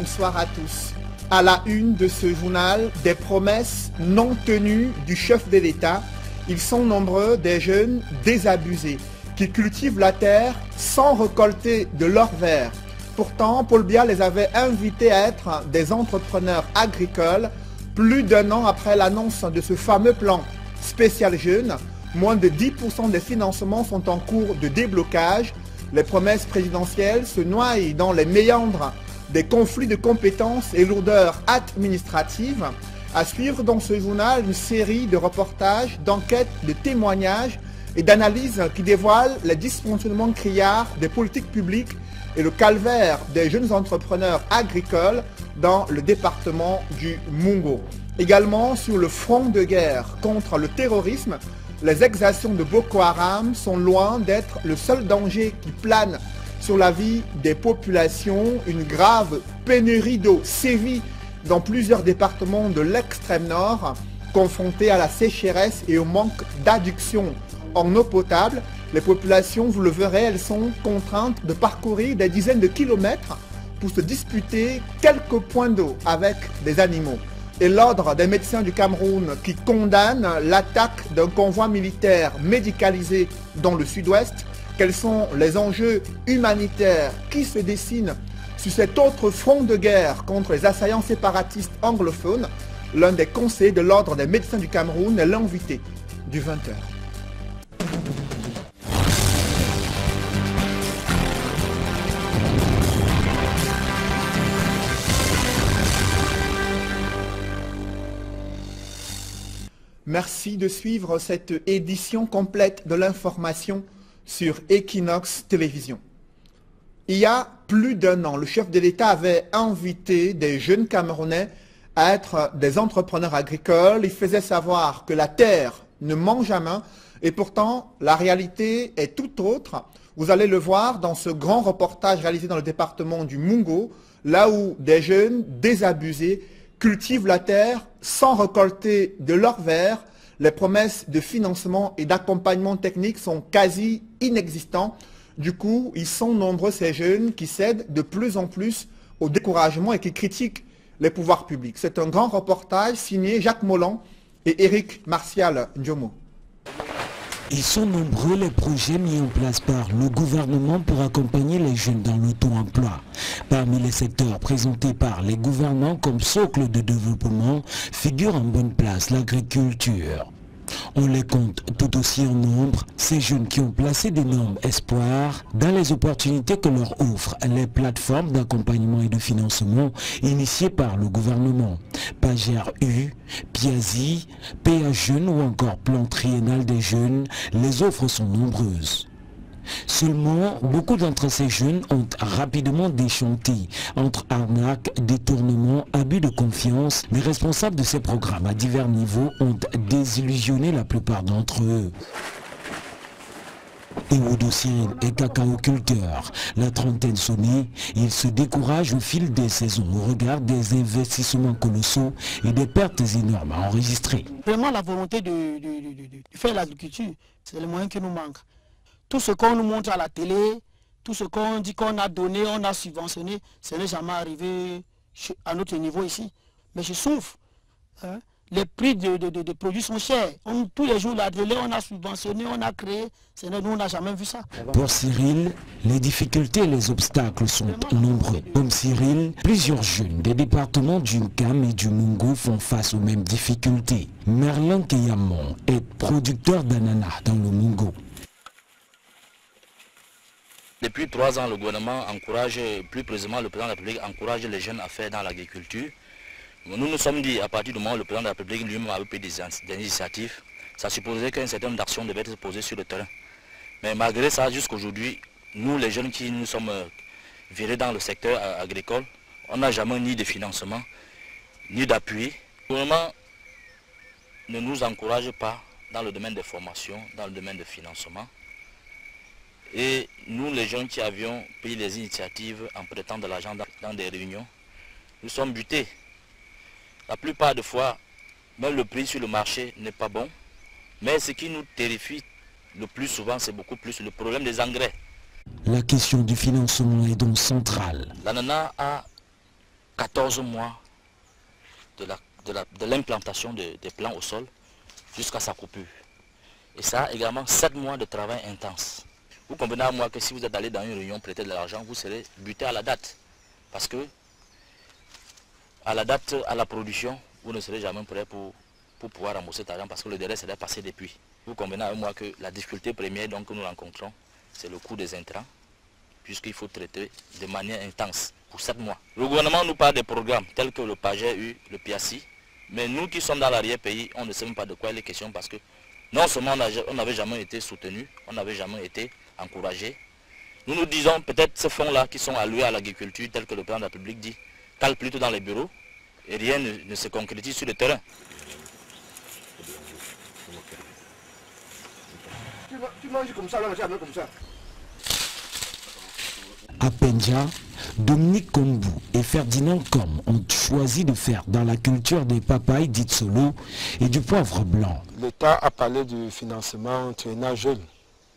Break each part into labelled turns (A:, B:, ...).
A: bonsoir à tous. À la une de ce journal, des promesses non tenues du chef de l'État. Ils sont nombreux des jeunes désabusés qui cultivent la terre sans récolter de l'or vert. Pourtant, Paul Biya les avait invités à être des entrepreneurs agricoles plus d'un an après l'annonce de ce fameux plan spécial jeunes. Moins de 10% des financements sont en cours de déblocage. Les promesses présidentielles se noient dans les méandres des conflits de compétences et lourdeurs administratives. À suivre dans ce journal une série de reportages, d'enquêtes, de témoignages et d'analyses qui dévoilent les dysfonctionnements criards des politiques publiques et le calvaire des jeunes entrepreneurs agricoles dans le département du Mungo. Également sur le front de guerre contre le terrorisme, les exactions de Boko Haram sont loin d'être le seul danger qui plane sur la vie des populations. Une grave pénurie d'eau sévit dans plusieurs départements de l'extrême nord, confrontés à la sécheresse et au manque d'adduction en eau potable. Les populations, vous le verrez, elles sont contraintes de parcourir des dizaines de kilomètres pour se disputer quelques points d'eau avec des animaux. Et l'ordre des médecins du Cameroun qui condamne l'attaque d'un convoi militaire médicalisé dans le sud-ouest. Quels sont les enjeux humanitaires qui se dessinent sur cet autre front de guerre contre les assaillants séparatistes anglophones? L'un des conseillers de l'ordre des médecins du Cameroun est l'invité du 20h. Merci de suivre cette édition complète de l'information sur Equinox Télévision. Il y a plus d'un an, le chef de l'État avait invité des jeunes Camerounais à être des entrepreneurs agricoles. Il faisait savoir que la terre ne mange à main et pourtant la réalité est tout autre. Vous allez le voir dans ce grand reportage réalisé dans le département du Mungo, là où des jeunes désabusés cultivent la terre sans récolter de l'or vert. Les promesses de financement et d'accompagnement technique sont quasi inexistants. Du coup, ils sont nombreux ces jeunes qui cèdent de plus en plus au découragement et qui critiquent les pouvoirs publics. C'est un grand reportage signé Jacques Mollan et Éric Martial Ndiomo.
B: Ils sont nombreux les projets mis en place par le gouvernement pour accompagner les jeunes dans l'auto-emploi. Parmi les secteurs présentés par les gouvernants comme socle de développement figure en bonne place l'agriculture. On les compte tout aussi en nombre, ces jeunes qui ont placé d'énormes espoirs dans les opportunités que leur offrent les plateformes d'accompagnement et de financement initiées par le gouvernement. Pagère U, Piazzi, PA Jeunes ou encore Plan Triennal des jeunes, les offres sont nombreuses. Seulement, beaucoup d'entre ces jeunes ont rapidement déchanté. Entre arnaques, détournements, abus de confiance, les responsables de ces programmes à divers niveaux ont désillusionné la plupart d'entre eux. Ewodo-Cyril est cacaoculteur. La trentaine sonnée, il se décourage au fil des saisons au regard des investissements colossaux et des pertes énormes à enregistrer.
C: Vraiment, la volonté de faire l'agriculture, c'est le moyen qui nous manque. Tout ce qu'on nous montre à la télé, tout ce qu'on dit qu'on a donné, on a subventionné, ce n'est jamais arrivé à notre niveau ici. Mais je souffre. Hein? Les prix de produits sont chers. Tous les jours, la télé, on a subventionné, on a créé. Nous, on n'a jamais vu ça.
B: Pour Cyril, les difficultés et les obstacles sont nombreux. Comme Cyril, plusieurs jeunes des départements du Nkam et du Mungo font face aux mêmes difficultés. Merlin Keyamon est producteur d'ananas dans le Mungo.
D: Depuis 3 ans, le gouvernement encourage, plus précisément le président de la République encourage les jeunes à faire dans l'agriculture. Nous nous sommes dit, à partir du moment où le président de la République lui-même avait pris des initiatives, ça supposait qu'un certain nombre d'actions devaient être posées sur le terrain. Mais malgré ça, jusqu'aujourd'hui, nous les jeunes qui nous sommes virés dans le secteur agricole, on n'a jamais ni de financement, ni d'appui. Le gouvernement ne nous encourage pas dans le domaine des formations, dans le domaine de financement. Et nous, les jeunes qui avions pris les initiatives en prêtant de l'argent dans des réunions, nous sommes butés. La plupart des fois, même le prix sur le marché n'est pas bon. Mais ce qui nous terrifie le plus souvent, c'est beaucoup plus le problème des engrais.
B: La question du financement est donc centrale.
D: L'ananas a 14 mois de l'implantation des plants au sol jusqu'à sa coupure. Et ça a également 7 mois de travail intense. Vous comprenez à moi que si vous êtes allé dans une réunion prêter de l'argent, vous serez buté à la date. Parce que à la date, à la production, vous ne serez jamais prêt pour pouvoir rembourser cet argent parce que le délai serait passé depuis. Vous comprenez avec moi que la difficulté première donc, que nous rencontrons, c'est le coût des intrants, puisqu'il faut traiter de manière intense pour 7 mois. Le gouvernement nous parle des programmes tels que le PAGEU, le PIACI, mais nous qui sommes dans l'arrière-pays, on ne sait même pas de quoi il est question parce que non seulement on n'avait jamais été soutenu, on n'avait jamais été encouragé. Nous nous disons peut-être ces fonds-là qui sont alloués à l'agriculture, tels que le président de la République dit, calent plutôt dans les bureaux et rien ne se concrétise sur le terrain.
E: Tu manges comme ça, là, comme ça.
B: À Pendja, Dominique Kombu et Ferdinand Kom ont choisi de faire dans la culture des papayes dites solo et du poivre blanc.
F: L'État a parlé du financement triennal jeune,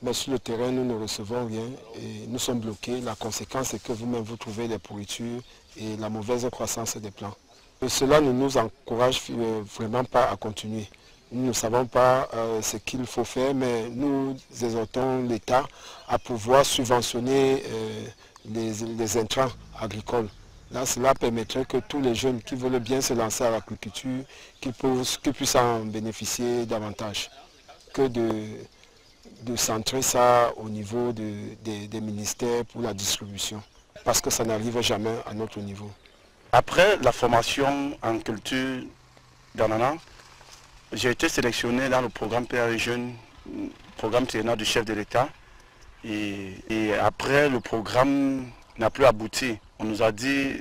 F: mais sur le terrain nous ne recevons rien et nous sommes bloqués. La conséquence est que vous-même vous trouvez les pourritures et la mauvaise croissance des plants. Et cela ne nous encourage vraiment pas à continuer. Nous ne savons pas ce qu'il faut faire, mais nous exhortons l'État à pouvoir subventionner les intrants agricoles. Là, cela permettrait que tous les jeunes qui veulent bien se lancer à l'agriculture, qu'ils puissent en bénéficier davantage que de centrer ça au niveau des ministères pour la distribution, parce que ça n'arrive jamais à notre niveau.
G: Après la formation en culture d'ananas, j'ai été sélectionné dans le programme PRE Jeunes, programme triennal du chef de l'État. Et après, le programme n'a plus abouti. On nous a dit,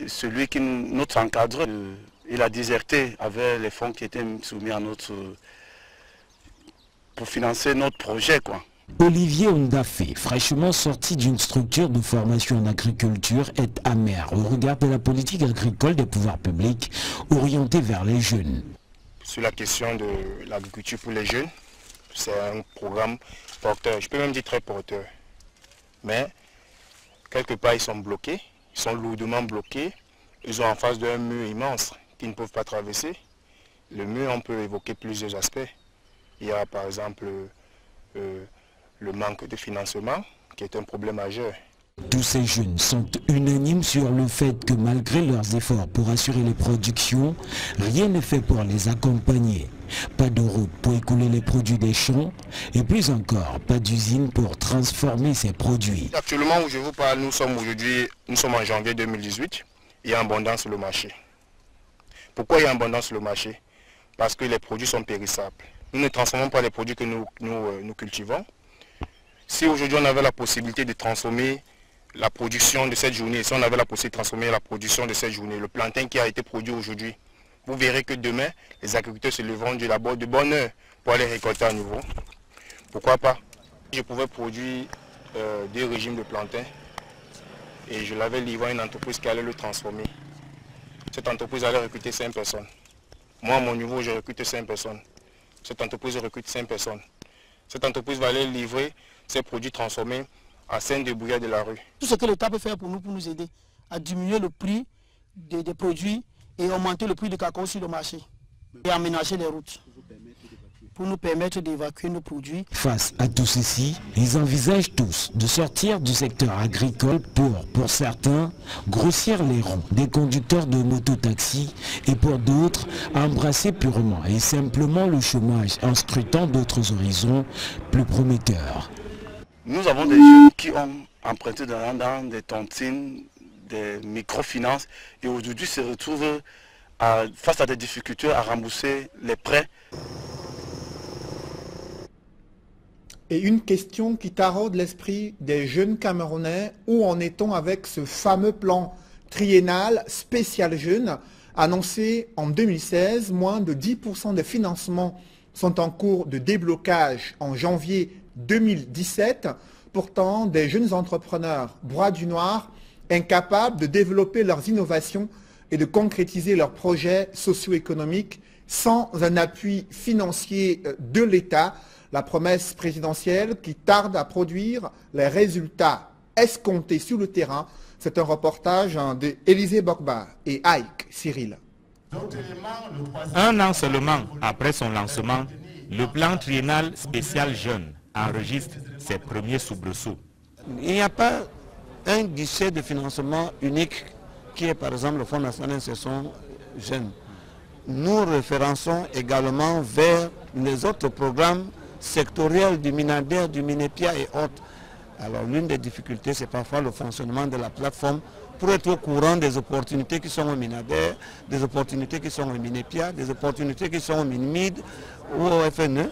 G: notre encadreur, il a déserté avec les fonds qui étaient soumis à pour financer notre projet, quoi.
B: Olivier Ondafé, fraîchement sorti d'une structure de formation en agriculture, est amer au regard de la politique agricole des pouvoirs publics orientée vers les jeunes.
E: Sur la question de l'agriculture pour les jeunes, c'est un programme porteur, je peux même dire très porteur. Mais quelque part ils sont bloqués, ils sont lourdement bloqués, ils sont en face d'un mur immense qu'ils ne peuvent pas traverser. Le mur, on peut évoquer plusieurs aspects. Il y a par exemple le manque de financement qui est un problème majeur.
B: Tous ces jeunes sont unanimes sur le fait que malgré leurs efforts pour assurer les productions, rien n'est fait pour les accompagner. Pas de route pour écouler les produits des champs et plus encore, pas d'usine pour transformer ces produits.
E: Actuellement où je vous parle, nous sommes en janvier 2018, il y a abondance sur le marché. Pourquoi il y a abondance sur le marché? Parce que les produits sont périssables. Nous ne transformons pas les produits que nous cultivons. Si aujourd'hui on avait la possibilité de transformer la production de cette journée, si on avait la possibilité de transformer la production de cette journée, le plantain qui a été produit aujourd'hui, vous verrez que demain, les agriculteurs se leveront du labeur de bonne heure pour aller récolter à nouveau. Pourquoi pas? Je pouvais produire 2 régimes de plantain et je l'avais livré à une entreprise qui allait le transformer. Cette entreprise allait recruter 5 personnes. Moi, à mon niveau, je recrute 5 personnes. Cette entreprise recrute 5 personnes. Cette entreprise va aller livrer ses produits transformés à 5 débrouillards de la rue.
C: Tout ce que l'État peut faire pour nous aider à diminuer le prix des produits et augmenter le prix du cacao sur le marché et aménager les routes pour nous permettre d'évacuer nos produits.
B: Face à tout ceci, ils envisagent tous de sortir du secteur agricole pour certains, grossir les rangs des conducteurs de mototaxi et pour d'autres, embrasser purement et simplement le chômage en scrutant d'autres horizons plus prometteurs.
G: Nous avons des jeunes qui ont emprunté dans des tontines, des microfinances et aujourd'hui se retrouvent face à des difficultés à rembourser les prêts.
A: Et une question qui taraude l'esprit des jeunes Camerounais, où en est-on avec ce fameux plan triennal spécial jeunes annoncé en 2016? Moins de 10% des financements sont en cours de déblocage en janvier 2017. Pourtant, des jeunes entrepreneurs bras du noir, incapables de développer leurs innovations et de concrétiser leurs projets socio-économiques sans un appui financier de l'État. La promesse présidentielle qui tarde à produire les résultats escomptés sur le terrain C'est un reportage de Élisée Bokba et Ike Cyril.
H: Un an seulement après son lancement, le plan triennal spécial jeune enregistre ses premiers soubresauts.
I: Il n'y a pas un guichet de financement unique qui est par exemple le Fonds national d'insertion jeune. Nous référençons également vers les autres programmes sectoriels du Minader, du Minepia et autres. Alors l'une des difficultés, c'est parfois le fonctionnement de la plateforme pour être au courant des opportunités qui sont au Minader, des opportunités qui sont au Minepia, des opportunités qui sont au Minmid ou au FNE.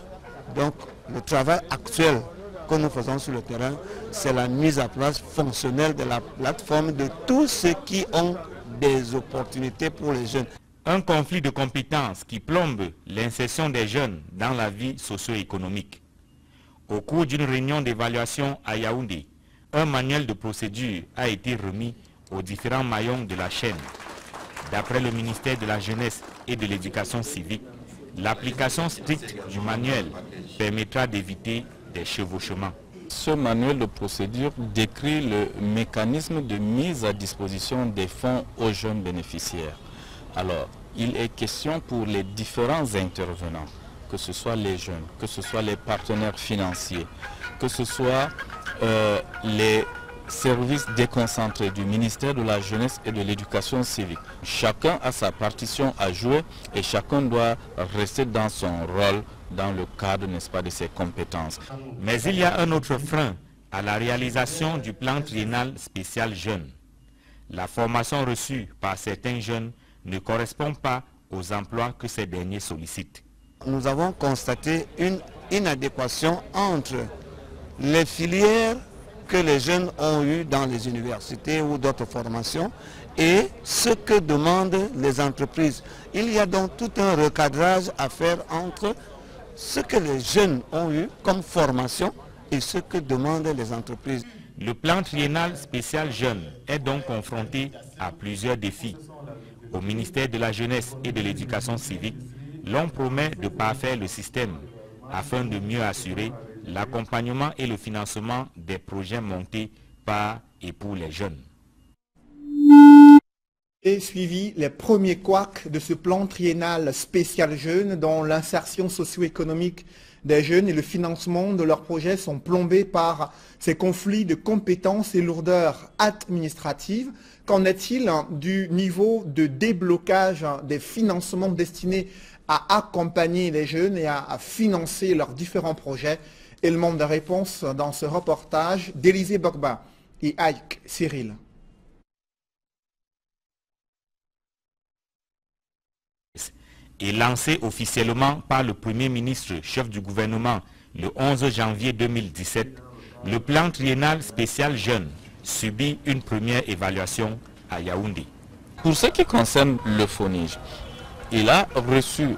I: Donc le travail actuel que nous faisons sur le terrain, c'est la mise à place fonctionnelle de la plateforme de tous ceux qui ont des opportunités pour les jeunes.
H: Un conflit de compétences qui plombe l'insertion des jeunes dans la vie socio-économique. Au cours d'une réunion d'évaluation à Yaoundé, un manuel de procédure a été remis aux différents maillons de la chaîne. D'après le ministère de la Jeunesse et de l'Éducation civique, l'application stricte du manuel permettra d'éviter des chevauchements.
J: Ce manuel de procédure décrit le mécanisme de mise à disposition des fonds aux jeunes bénéficiaires. Alors, il est question pour les différents intervenants, que ce soit les jeunes, que ce soit les partenaires financiers, que ce soit les services déconcentrés du ministère de la Jeunesse et de l'Éducation civique. Chacun a sa partition à jouer et chacun doit rester dans son rôle, dans le cadre, n'est-ce pas, de ses compétences.
H: Mais il y a un autre frein à la réalisation du plan triennal spécial jeune. La formation reçue par certains jeunes ne correspond pas aux emplois que ces derniers sollicitent.
I: Nous avons constaté une inadéquation entre les filières que les jeunes ont eues dans les universités ou d'autres formations et ce que demandent les entreprises. Il y a donc tout un recadrage à faire entre ce que les jeunes ont eu comme formation et ce que demandent les entreprises.
H: Le plan triennal spécial jeune est donc confronté à plusieurs défis. Au ministère de la Jeunesse et de l'Éducation civique, l'on promet de parfaire le système afin de mieux assurer l'accompagnement et le financement des projets montés par et pour les jeunes.
A: Et suivi les premiers couacs de ce plan triennal spécial jeune dont l'insertion socio-économique des jeunes et le financement de leurs projets sont plombés par ces conflits de compétences et lourdeurs administratives. Qu'en est-il du niveau de déblocage des financements destinés à accompagner les jeunes et à financer leurs différents projets? Élément de réponse dans ce reportage d'Élisée Bokba et Ike Cyril.
H: Et lancé officiellement par le Premier ministre, chef du gouvernement, le 11 janvier 2017, le plan triennal spécial jeune subit une première évaluation à Yaoundé.
J: Pour ce qui concerne le FONIJ, il a reçu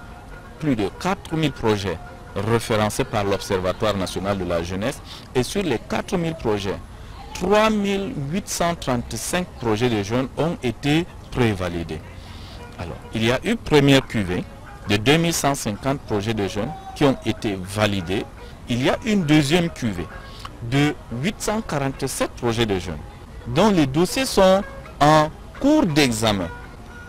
J: plus de 4000 projets référencés par l'Observatoire national de la jeunesse et sur les 4000 projets, 3835 projets de jeunes ont été prévalidés. Alors, il y a eu première cuvée de 2150 projets de jeunes qui ont été validés. Il y a une deuxième cuvée de 847 projets de jeunes dont les dossiers sont en cours d'examen.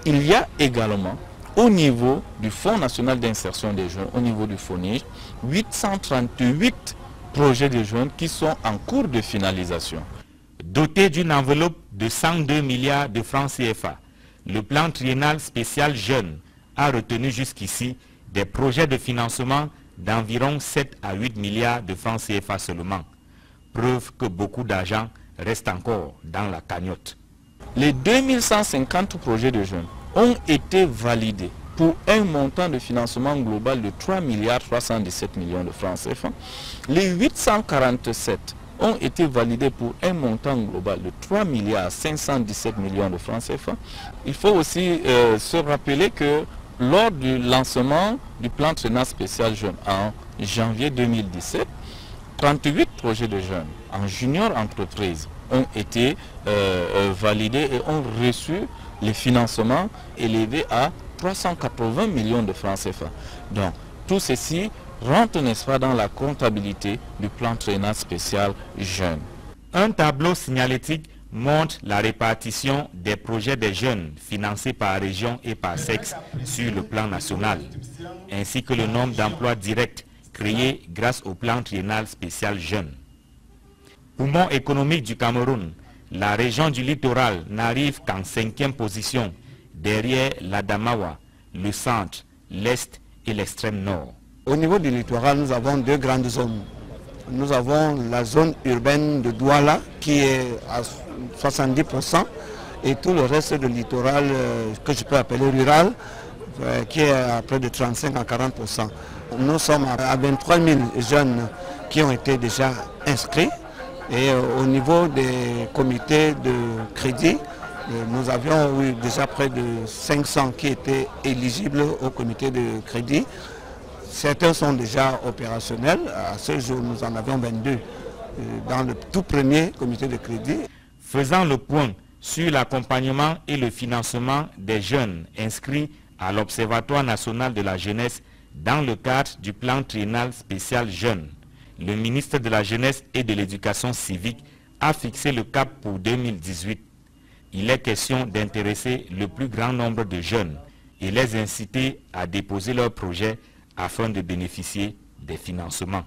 J: Il y a également au niveau du Fonds national d'insertion des jeunes, au niveau du FONIJ, 838 projets de jeunes qui sont en cours de finalisation.
H: Doté d'une enveloppe de 102 milliards de francs CFA, le plan triennal spécial jeune a retenu jusqu'ici des projets de financement d'environ 7 à 8 milliards de francs CFA seulement. Preuve que beaucoup d'argent reste encore dans la cagnotte.
J: Les 2150 projets de jeunes ont été validés pour un montant de financement global de 3 milliards 317 millions de francs CFA. Les 847 ont été validés pour un montant global de 3 milliards 517 millions de francs CFA. Il faut aussi se rappeler que lors du lancement du plan triennal spécial jeune en janvier 2017, 38 projets de jeunes en junior entreprise ont été validés et ont reçu les financements élevés à 380 millions de francs CFA. Donc tout ceci rentre, n'est-ce pas, dans la comptabilité du plan triennal spécial jeune.
H: Un tableau signalétique montre la répartition des projets des jeunes financés par région et par sexe sur le plan national, ainsi que le nombre d'emplois directs créés grâce au plan triennal spécial jeunes. Poumon économique du Cameroun, la région du littoral n'arrive qu'en 5e position, derrière l'Adamawa, le centre, l'est et l'extrême nord.
I: Au niveau du littoral, nous avons deux grandes zones. Nous avons la zone urbaine de Douala qui est à 70% et tout le reste du littoral que je peux appeler rural qui est à près de 35 à 40%. Nous sommes à 23 000 jeunes qui ont été déjà inscrits et au niveau des comités de crédit, nous avions eu déjà près de 500 qui étaient éligibles au comité de crédit. Certains sont déjà opérationnels. À ce jour, nous en avions 22 dans le tout premier comité de crédit.
H: Faisant le point sur l'accompagnement et le financement des jeunes inscrits à l'Observatoire national de la jeunesse dans le cadre du plan triennal spécial jeunes, le ministre de la Jeunesse et de l'Éducation civique a fixé le cap pour 2018. Il est question d'intéresser le plus grand nombre de jeunes et les inciter à déposer leurs projets afin de bénéficier des financements.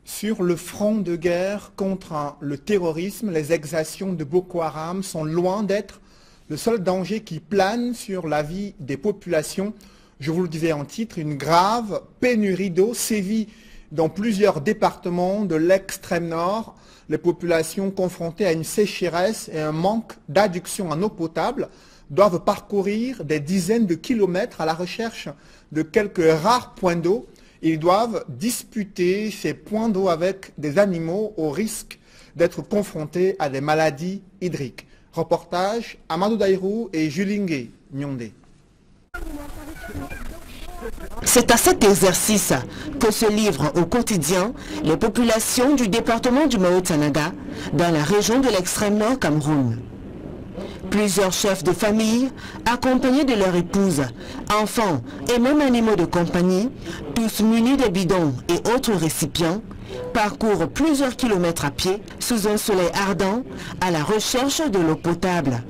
A: Sur le front de guerre contre le terrorisme, les exactions de Boko Haram sont loin d'être le seul danger qui plane sur la vie des populations. Je vous le disais en titre, une grave pénurie d'eau sévit dans plusieurs départements de l'extrême nord. Les populations confrontées à une sécheresse et un manque d'adduction en eau potable doivent parcourir des dizaines de kilomètres à la recherche de quelques rares points d'eau. Ils doivent disputer ces points d'eau avec des animaux au risque d'être confrontés à des maladies hydriques. Reportage Amadou Daïrou et Julingue Nyondé.
K: C'est à cet exercice que se livrent au quotidien les populations du département du Mayo-Tanaga dans la région de l'extrême nord Cameroun. Plusieurs chefs de famille, accompagnés de leurs épouses, enfants et même animaux de compagnie, tous munis de bidons et autres récipients, parcourent plusieurs kilomètres à pied sous un soleil ardent à la recherche de l'eau potable.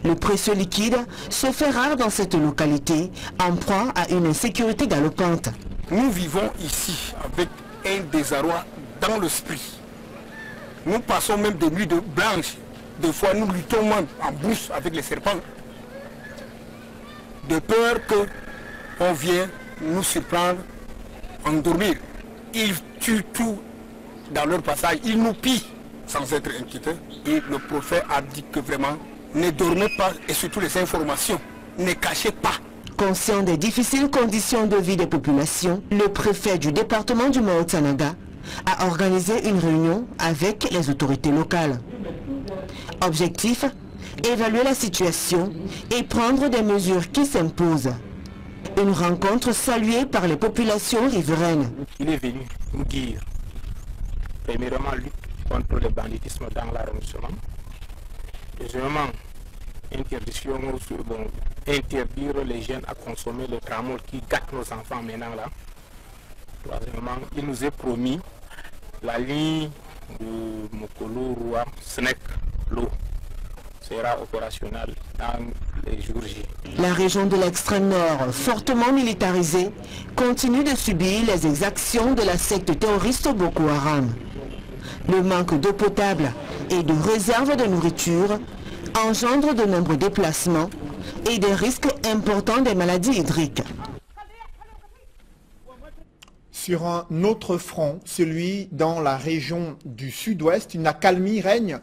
K: Le précieux liquide se fait rare dans cette localité, en proie à une insécurité galopante.
L: Nous vivons ici avec un désarroi dans l'esprit. Nous passons même des nuits blanches. Des fois, nous luttons même en brousse avec les serpents. De peur qu'on vienne nous surprendre, endormir. Ils tuent tout dans leur passage. Ils nous pillent sans être inquiétés. Et le prophète a dit que vraiment, ne dormez pas et surtout les informations, ne cachez pas.
K: Conscient des difficiles conditions de vie des populations, le préfet du département du Mayo-Tanaga a organisé une réunion avec les autorités locales. Objectif, évaluer la situation et prendre des mesures qui s'imposent. Une rencontre saluée par les populations riveraines.
M: Il est venu nous dire, premièrement, lutte contre le banditisme dans l'arrondissement. Deuxièmement, interdire les jeunes à consommer le tramol qui gâte nos enfants maintenant là. Troisièmement, il nous est promis la ligne de Mokolo, Roua, Snec, l'eau sera opérationnelle dans les jours J.
K: La région de l'extrême nord, fortement militarisée, continue de subir les exactions de la secte terroriste Boko Haram. Le manque d'eau potable et de réserves de nourriture engendre de nombreux déplacements et des risques importants des maladies hydriques.
A: Sur un autre front, celui dans la région du sud-ouest, une accalmie règne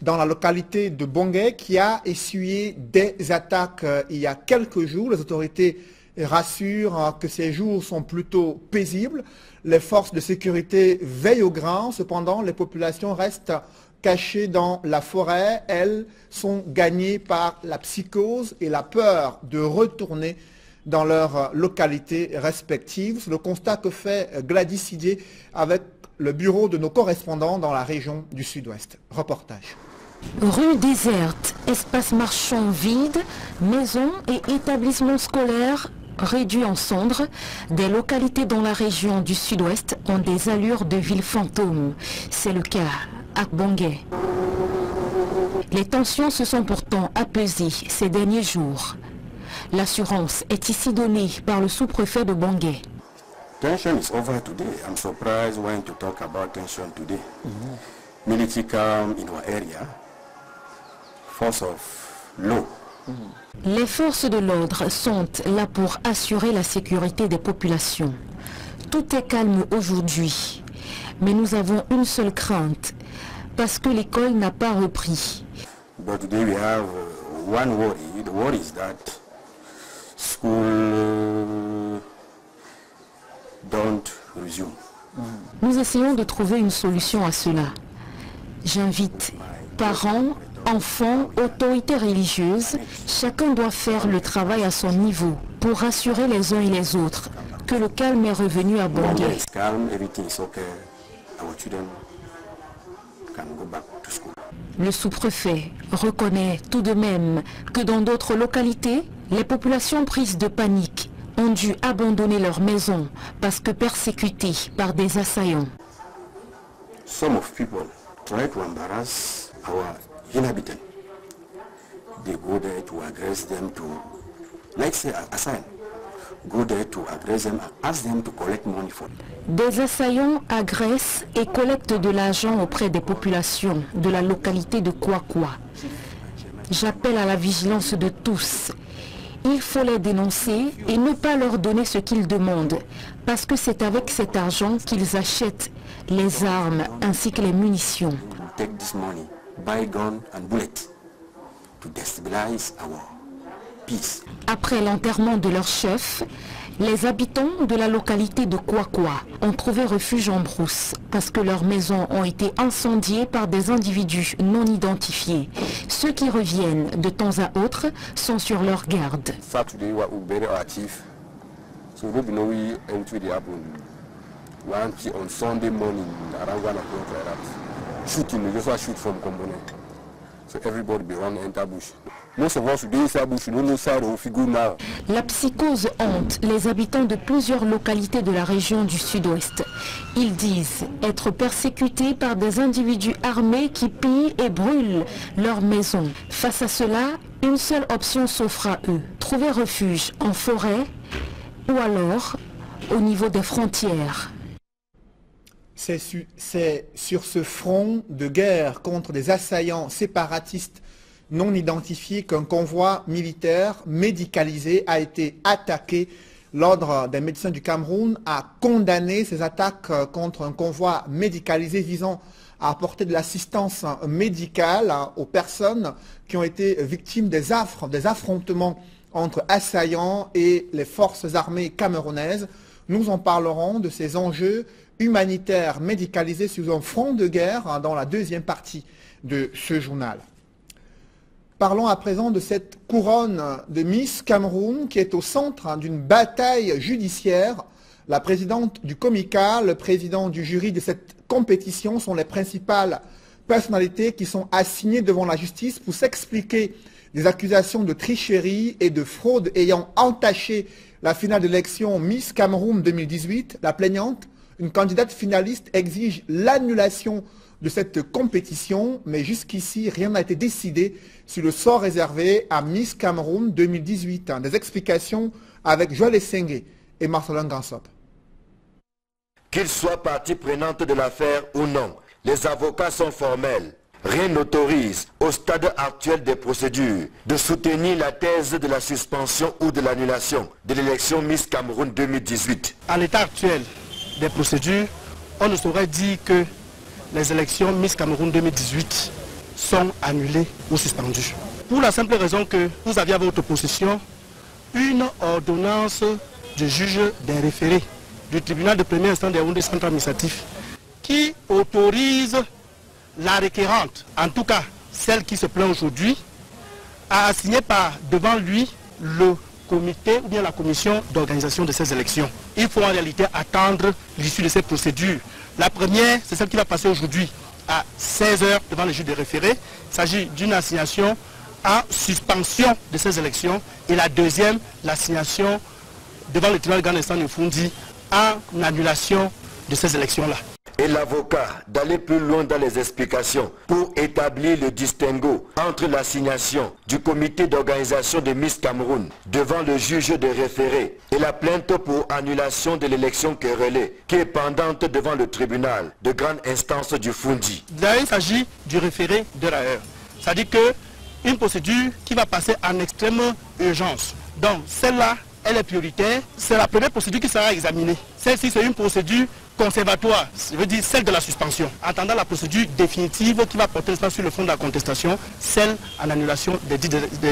A: dans la localité de Bongé qui a essuyé des attaques il y a quelques jours. Les autorités rassurent que ces jours sont plutôt paisibles. Les forces de sécurité veillent au grain. Cependant, les populations restent cachées dans la forêt. Elles sont gagnées par la psychose et la peur de retourner dans leurs localités respectives. C'est le constat que fait Gladys Sidier avec le bureau de nos correspondants dans la région du sud-ouest. Reportage.
N: Rues désertes, espaces marchands vides, maisons et établissements scolaires réduits en cendres, des localités dans la région du sud-ouest ont des allures de villes fantômes. C'est le cas à Bangui. Les tensions se sont pourtant apaisées ces derniers jours. L'assurance est ici donnée par le sous-préfet de Bangui.
O: Tension is over today. I'm surprised when to talk about tension today. Military calm in our area. Force of law.
N: Les forces de l'ordre sont là pour assurer la sécurité des populations. Tout est calme aujourd'hui, mais nous avons une seule crainte, parce que l'école n'a pas repris.
O: But today we have one worry. The worry is that school don't resume.
N: Nous essayons de trouver une solution à cela. J'invite parents, enfants, autorités religieuses, chacun doit faire le travail à son niveau pour rassurer les uns et les autres que le calme est revenu à Bangui. Le sous-préfet reconnaît tout de même que dans d'autres localités, les populations prises de panique ont dû abandonner leurs maisons parce que persécutées par des assaillants.
O: Some of people try to embarrass our inhabitants. They go there to aggress them to, like say, assign. Go there to aggress them and ask them to collect money for them.
N: Des assaillants agressent et collectent de l'argent auprès des populations de la localité de Kwakwa. J'appelle à la vigilance de tous. Il faut les dénoncer et ne pas leur donner ce qu'ils demandent, parce que c'est avec cet argent qu'ils achètent les armes ainsi que les munitions.
O: Take this money, buy gun and bullets to destabilize our peace.
N: Après l'enterrement de leur chef, les habitants de la localité de Kwakwa ont trouvé refuge en brousse parce que leurs maisons ont été incendiées par des individus non identifiés. Ceux qui reviennent de temps à autre sont sur leur garde.
O: Saturday, we bury our chief. So we know we enter the happen. On Sunday morning, around 1 o'clock like that. Shooting, we just shoot from component. So everybody be run enter bush. Most of us today inside bush, we don't know side or figure now.
N: La psychose hante les habitants de plusieurs localités de la région du sud-ouest. Ils disent être persécutés par des individus armés qui pillent et brûlent leurs maisons. Face à cela, une seule option s'offre à eux. Trouver refuge en forêt ou alors au niveau des frontières.
A: C'est sur ce front de guerre contre des assaillants séparatistes non identifiés qu'un convoi militaire médicalisé a été attaqué. L'Ordre des médecins du Cameroun a condamné ces attaques contre un convoi médicalisé visant à apporter de l'assistance médicale aux personnes qui ont été victimes des affrontements entre assaillants et les forces armées camerounaises. Nous en parlerons de ces enjeux humanitaires médicalisés sur un front de guerre dans la deuxième partie de ce journal. Parlons à présent de cette couronne de Miss Cameroun qui est au centre d'une bataille judiciaire. La présidente du Comica, le président du jury de cette compétition sont les principales personnalités qui sont assignées devant la justice pour s'expliquer des accusations de tricherie et de fraude ayant entaché la finale d'élection Miss Cameroun 2018. La plaignante, une candidate finaliste, exige l'annulation de cette compétition, mais jusqu'ici, rien n'a été décidé sur le sort réservé à Miss Cameroun 2018. Des explications avec Joël Essengue et Marcelin Gansop.
P: Qu'ils soient partie prenante de l'affaire ou non, les avocats sont formels. Rien n'autorise, au stade actuel des procédures, de soutenir la thèse de la suspension ou de l'annulation de l'élection Miss Cameroun 2018.
L: À l'état actuel des procédures, on ne saurait dire que les élections Miss Cameroun 2018 sont annulées ou suspendues. Pour la simple raison que vous aviez à votre possession une ordonnance du juge des référés du tribunal de premier instant des Yaoundé centre administratif qui autorise la requérante, en tout cas celle qui se plaint aujourd'hui, à assigner par devant lui le comité ou bien la commission d'organisation de ces élections. Il faut en réalité attendre l'issue de ces procédures. La première, c'est celle qui va passer aujourd'hui à 16 h devant le juge des référés. Il s'agit d'une assignation en suspension de ces élections. Et la deuxième, l'assignation devant le tribunal de grande instance de Fundi en annulation de ces élections-là.
P: et l'avocat d'aller plus loin dans les explications pour établir le distinguo entre l'assignation du comité d'organisation de Miss Cameroun devant le juge de référé et la plainte pour annulation de l'élection querellée qui est pendante devant le tribunal de grande instance du Fundi.
C: Là, il s'agit du référé de l'AER. C'est-à-dire qu'une procédure qui va passer en extrême urgence. Donc celle-là, elle est prioritaire. C'est la première procédure qui sera examinée. Celle-ci, c'est une procédure conservatoire, je veux dire celle de la suspension, attendant la procédure définitive qui va porter l'espace sur le fond de la contestation, celle en annulation des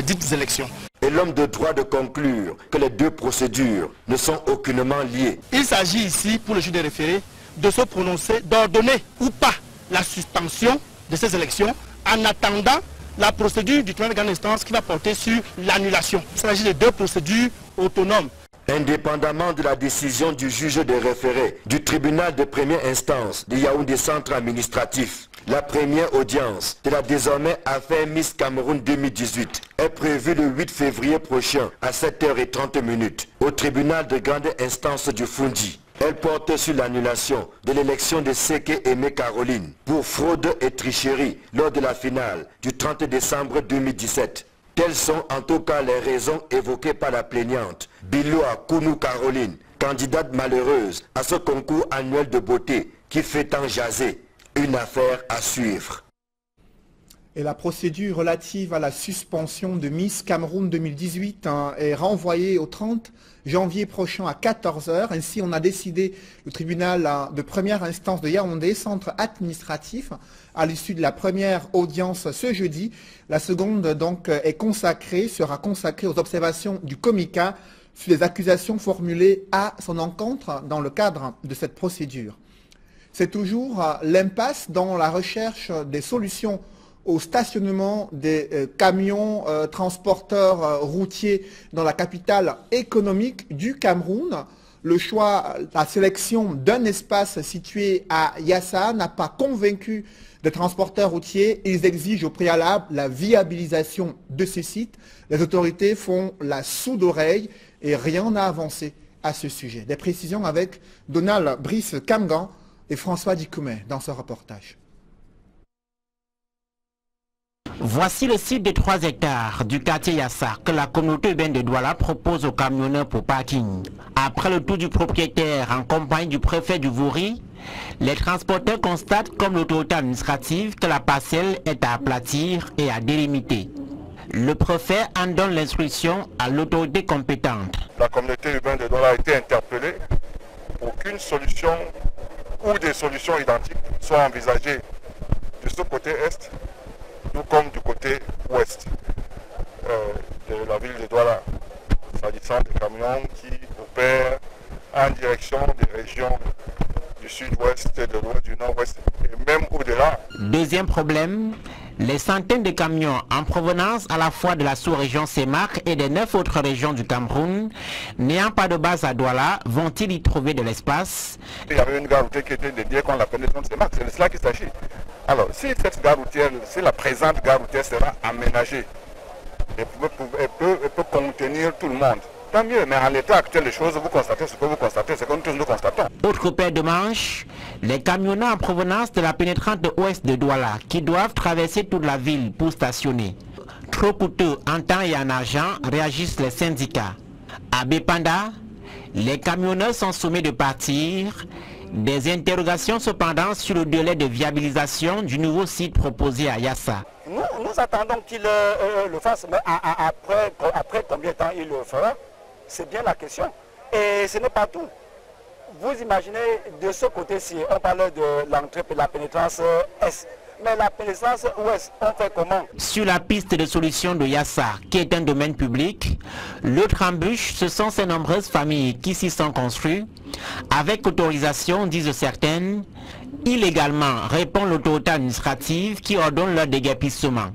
C: dites élections.
P: Et l'homme de droit de conclure que les deux procédures ne sont aucunement liées.
C: Il s'agit ici, pour le juge des référés, de se prononcer, d'ordonner ou pas la suspension de ces élections en attendant la procédure du tribunal de grande instance qui va porter sur l'annulation. Il s'agit de deux procédures autonomes.
P: Indépendamment de la décision du juge des référés du tribunal de première instance de Yaoundé Centre administratif, la première audience de la désormais affaire Miss Cameroun 2018 est prévue le 8 février prochain à 7h30 au tribunal de grande instance du Fundi. Elle porte sur l'annulation de l'élection de Seke Aimé Caroline pour fraude et tricherie lors de la finale du 30 décembre 2017. Telles sont en tout cas les raisons évoquées par la plaignante Biloua Kounou Caroline, candidate malheureuse à ce concours annuel de beauté qui fait tant jaser. Une affaire à suivre.
A: Et la procédure relative à la suspension de Miss Cameroun 2018 est renvoyée au 30 janvier prochain à 14 h. Ainsi, on a décidé, le tribunal de première instance de Yaoundé, centre administratif, à l'issue de la première audience ce jeudi. La seconde donc sera consacrée aux observations du Comica sur les accusations formulées à son encontre dans le cadre de cette procédure. C'est toujours l'impasse dans la recherche des solutions au stationnement des camions transporteurs routiers dans la capitale économique du Cameroun. Le choix, la sélection d'un espace situé à Yassa n'a pas convaincu des transporteurs routiers. Ils exigent au préalable la viabilisation de ces sites. Les autorités font la sourde oreille et rien n'a avancé à ce sujet. Des précisions avec Donald Brice Kamgan et François Dikoumé dans ce reportage.
Q: Voici le site de 3 hectares du quartier Yassa que la communauté urbaine de Douala propose aux camionneurs pour parking. Après le tour du propriétaire en compagnie du préfet du Vouri, les transporteurs constatent comme l'autorité administrative que la parcelle est à aplatir et à délimiter. Le préfet en donne l'instruction à l'autorité compétente.
R: La communauté urbaine de Douala a été interpellée pour qu'une solution ou des solutions identiques soient envisagées de ce côté est, tout comme du côté ouest de la ville de Douala, s'agissant des camions qui opèrent en direction des régions du sud-ouest, de l'ouest, du nord-ouest et même au-delà.
Q: Deuxième problème, les centaines de camions en provenance à la fois de la sous-région Semak et des 9 autres régions du Cameroun, n'ayant pas de base à Douala, vont-ils y trouver de l'espace?
R: Il y avait une gare routière qui était dédiée qu'on l'appelait zone Semak, c'est de cela qu'il s'agit. Alors, si cette gare routière, si la présente gare routière sera aménagée, elle peut contenir tout le monde. Tant mieux, mais en l'état actuel des choses, vous constatez ce que vous constatez, c'est comme tous nous constatons.
Q: Autre paire de manches, les camionneurs en provenance de la pénétrante ouest de Douala qui doivent traverser toute la ville pour stationner. Trop coûteux en temps et en argent, réagissent les syndicats. À Bépanda, les camionneurs sont sommés de partir. Des interrogations cependant sur le délai de viabilisation du nouveau site proposé à Yassa.
S: Nous attendons qu'il le fasse, mais après combien de temps il le fera, c'est bien la question. Et ce n'est pas tout. Vous imaginez de ce côté-ci, on parle de l'entrée et la pénétrance est. Mais la pénétrance ouest, on fait comment? Sur la piste de solution de Yassa, qui est un domaine public, l'autre embûche, ce sont ces nombreuses familles qui s'y sont construites, avec autorisation, disent certaines, illégalement, répond l'autorité administrative qui ordonne leur déguerpissement.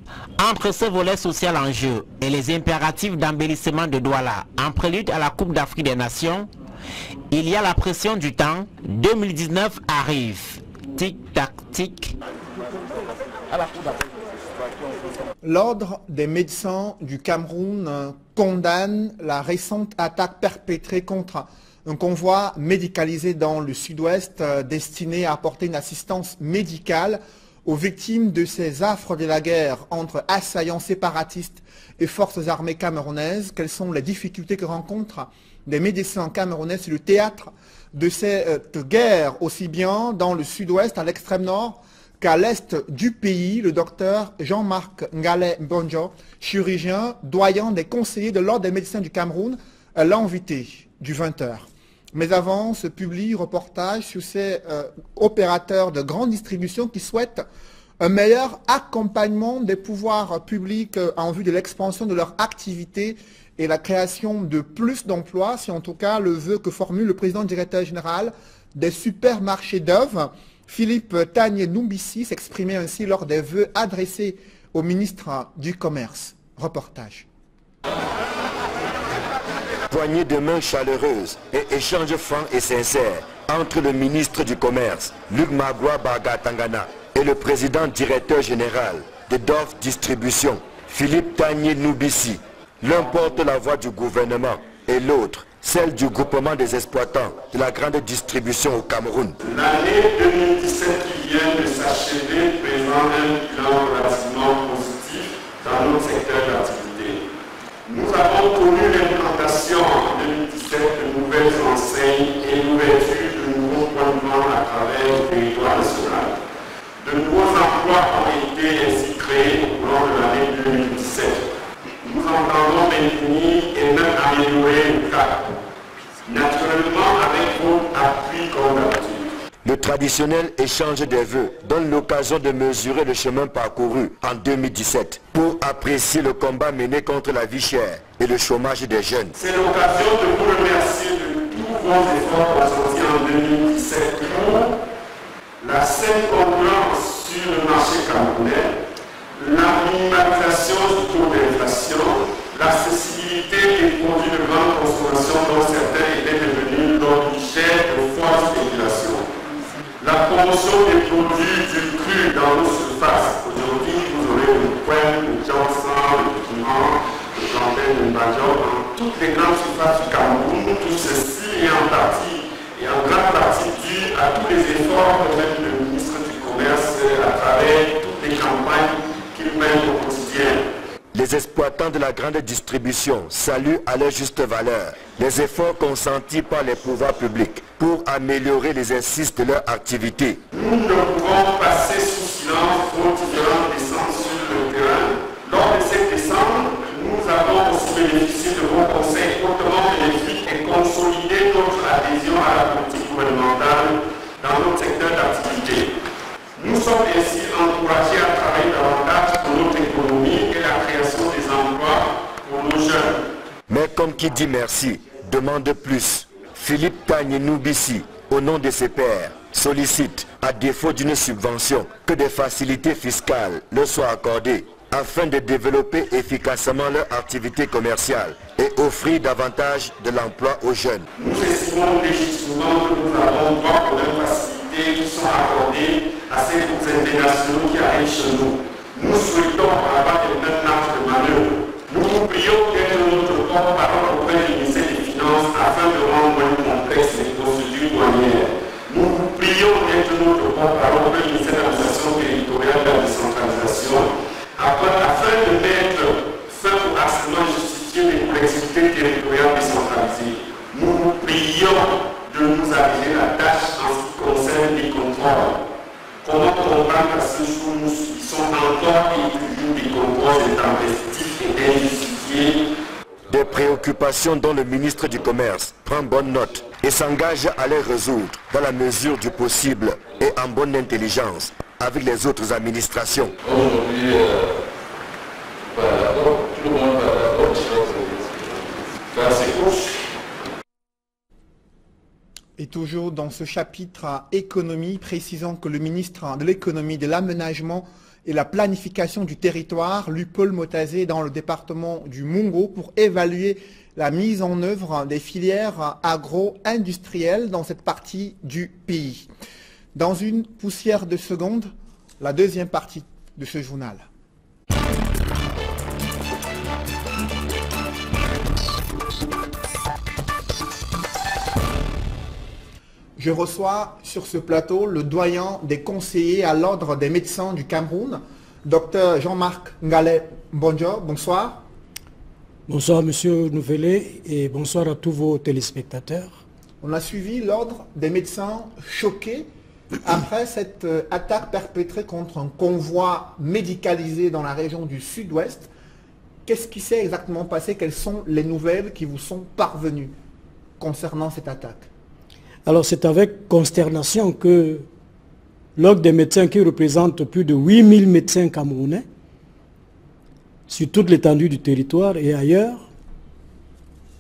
S: Entre ce volet social en jeu et les impératifs d'embellissement de Douala, en prélude à la Coupe d'Afrique des Nations, il y a la pression du temps. 2019 arrive. Tic-tac, tic.
A: L'Ordre des médecins du Cameroun condamne la récente attaque perpétrée contre Un convoi médicalisé dans le sud-ouest destiné à apporter une assistance médicale aux victimes de ces affres de la guerre entre assaillants séparatistes et forces armées camerounaises. Quelles sont les difficultés que rencontrent les médecins camerounais sur le théâtre de cette guerre, aussi bien dans le sud-ouest, à l'extrême nord, qu'à l'est du pays? Le docteur Jean-Marc Ngale Bonjo, chirurgien, doyen des conseillers de l'Ordre des médecins du Cameroun, l'invité du 20h. Mais avant, ce publie reportage sur ces opérateurs de grande distribution qui souhaitent un meilleur accompagnement des pouvoirs publics en vue de l'expansion de leur activité et la création de plus d'emplois. C'est en tout cas le vœu que formule le président directeur général des supermarchés d'œuvres, Philippe Tagné-Noumbissi, s'exprimait ainsi lors des vœux adressés au ministre du Commerce. Reportage.
P: Poignée de main chaleureuse et échange franc et sincère entre le ministre du Commerce, Luc Magua Bagatangana, et le président directeur général de DOF Distribution, Philippe Tagné-Noumbissi. L'un porte la voix du gouvernement et l'autre celle du groupement des exploitants de la grande distribution au Cameroun.
T: L'année 2017 qui vient de s'achever présente un bilan relativement positif dans notre secteur d'activité. Nous avons connu l'implantation en 2017 de nouvelles enseignes et l'ouverture de nouveaux points de vente à travers le territoire national. De nouveaux emplois ont été ainsi créés au cours de l'année 2017. Nous entendons maintenir et même améliorer le cadre. Naturellement, avec votre appui comme d'habitude.
P: Le traditionnel échange des vœux donne l'occasion de mesurer le chemin parcouru en 2017 pour apprécier le combat mené contre la vie chère et le chômage des jeunes.
T: C'est l'occasion de vous remercier de tous vos efforts consentis en 2017 pour la saine concurrence sur le marché camerounais, la minimalisation du taux d'inflation, l'accessibilité des produits de grande consommation dont certains étaient devenus donc chers de forte spéculation. La promotion des produits du cru dans nos surfaces. Aujourd'hui, vous aurez le poème, le jansan, le piment, le plantain, le major dans toutes les grandes surfaces du Cameroun. Tout ceci est en partie et en grande partie dû à tous les efforts que mène le ministre du Commerce à travers toutes les campagnes qu'il mène au quotidien.
P: Les exploitants de la grande distribution saluent à leur juste valeur les efforts consentis par les pouvoirs publics pour améliorer les exercices de leur activité.
T: Nous ne pouvons passer sous silence vos différentes descentes sur le terrain. Lors de cette descente, nous avons aussi bénéficié de vos conseils hautement bénéfiques et consolidé notre adhésion à la politique gouvernementale dans notre secteur d'activité. Nous sommes ainsi encouragés à travailler davantage pour notre économie et la création des emplois pour nos jeunes.
P: Mais comme qui dit merci, demande plus. Philippe Tagné-Noumbissi, au nom de ses pairs, sollicite, à défaut d'une subvention, que des facilités fiscales leur soient accordées afin de développer efficacement leur activité commerciale et offrir davantage de l'emploi aux jeunes.
T: Nous estimons légitimement que nous avons droit aux mêmes facilités qui sont accordées à ces groupes internationaux qui arrivent chez nous. Nous souhaitons avoir les mêmes marges de manœuvre. Nous vous prions d'être notre porte-parole auprès du ministère des Finances afin de rendre moins complexes les procédures douanières. Nous vous prions d'être notre porte-parole auprès du ministère de l'administration territoriale de la décentralisation afin de mettre fin au harcèlement injustifié des collectivités territoriales décentralisées. Nous vous prions de nous alléger la tâche en ce qui concerne les contrôles. Comment comprendre qu'à ce jour nous subissons encore et toujours des contrôles intempestifs et injustifiés?
P: Des préoccupations dont le ministre du Commerce prend bonne note et s'engage à les résoudre dans la mesure du possible et en bonne intelligence avec les autres administrations.
T: Aujourd'hui, tout le monde va d'accord faire ses courses.
A: Et toujours dans ce chapitre économie, précisons que le ministre de l'économie, de l'aménagement et la planification du territoire, Luc-Paul Motazé, dans le département du Mungo pour évaluer la mise en œuvre des filières agro-industrielles dans cette partie du pays. Dans une poussière de seconde, la deuxième partie de ce journal. je reçois sur ce plateau le doyen des conseillers à l'ordre des médecins du Cameroun, Dr Jean-Marc Ngale Mbonjo. Bonsoir.
U: Bonsoir Monsieur Nouvelé et bonsoir à tous vos téléspectateurs.
A: On a suivi l'ordre des médecins choqués après cette attaque perpétrée contre un convoi médicalisé dans la région du Sud-Ouest. Qu'est-ce qui s'est exactement passé? Quelles sont les nouvelles qui vous sont parvenues concernant cette attaque?
U: Alors c'est avec consternation que l'ordre des médecins, qui représente plus de 8000 médecins camerounais sur toute l'étendue du territoire et ailleurs,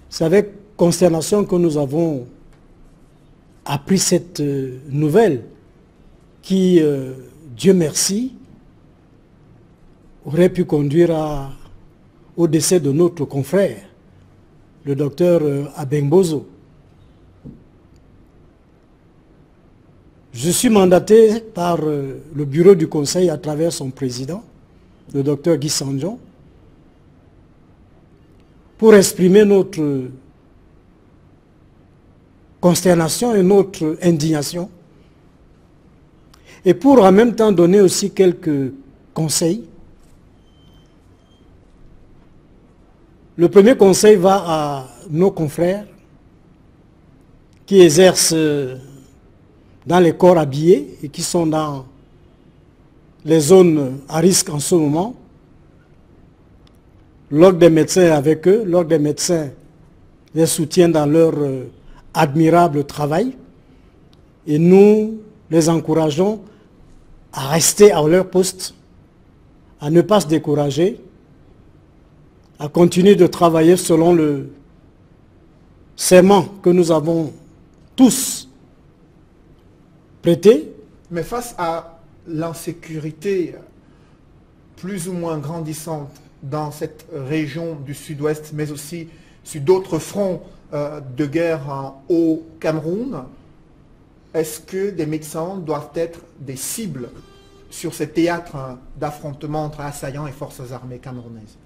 U: c'est avec consternation que nous avons appris cette nouvelle qui, Dieu merci, aurait pu conduire au décès de notre confrère, le docteur Abengbozo. Je suis mandaté par le bureau du conseil à travers son président, le docteur Guy Sanjon, pour exprimer notre consternation et notre indignation, et pour en même temps donner aussi quelques conseils. Le premier conseil va à nos confrères qui exercent dans les corps habillés et qui sont dans les zones à risque en ce moment. L'ordre des médecins est avec eux, l'ordre des médecins les soutient dans leur admirable travail et nous les encourageons à rester à leur poste, à ne pas se décourager, à continuer de travailler selon le serment que nous avons tous prêté.
A: Mais face à l'insécurité plus ou moins grandissante dans cette région du Sud-Ouest, mais aussi sur d'autres fronts de guerre au Cameroun, est-ce que des médecins doivent être des cibles sur ces théâtres d'affrontement entre assaillants et forces armées camerounaises?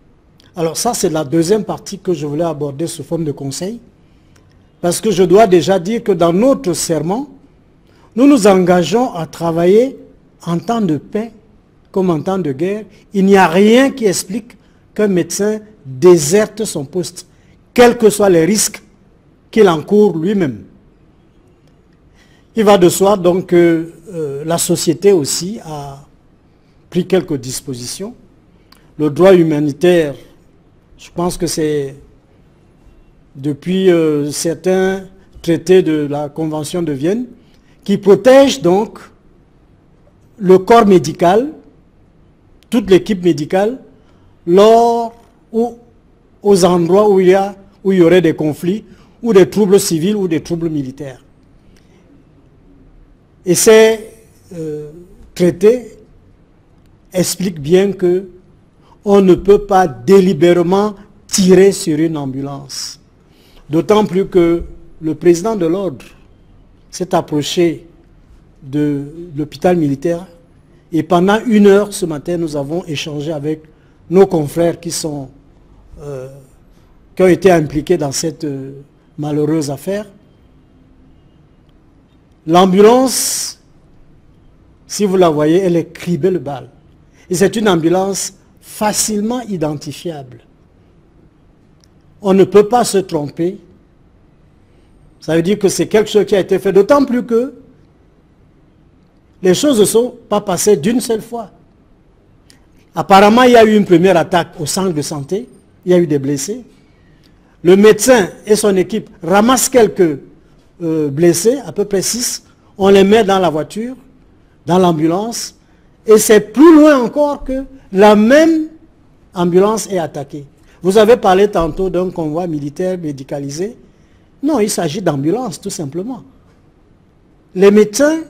U: Alors ça, c'est la deuxième partie que je voulais aborder sous forme de conseil, parce que je dois déjà dire que dans notre serment, nous nous engageons à travailler en temps de paix comme en temps de guerre. Il n'y a rien qui explique qu'un médecin déserte son poste, quels que soient les risques qu'il encourt lui-même. Il va de soi donc que la société aussi a pris quelques dispositions. Le droit humanitaire, je pense que c'est depuis certains traités de la Convention de Vienne, qui protège donc le corps médical, toute l'équipe médicale, lors ou aux endroits où il y aurait des conflits, ou des troubles civils, ou des troubles militaires. Et ces traités expliquent bien que on ne peut pas délibérément tirer sur une ambulance. D'autant plus que le président de l'ordre s'est approché de l'hôpital militaire et pendant 1 heure ce matin, nous avons échangé avec nos confrères qui ont été impliqués dans cette malheureuse affaire. L'ambulance, si vous la voyez, elle est cribée de balles. Et c'est une ambulance facilement identifiable. On ne peut pas se tromper. Ça veut dire que c'est quelque chose qui a été fait, d'autant plus que les choses ne sont pas passées d'une seule fois. Apparemment, il y a eu une première attaque au centre de santé, il y a eu des blessés. Le médecin et son équipe ramassent quelques blessés, à peu près 6, on les met dans la voiture, dans l'ambulance, et c'est plus loin encore que la même ambulance est attaquée. Vous avez parlé tantôt d'un convoi militaire médicalisé. Non, il s'agit d'ambulance, tout simplement. Les médecins,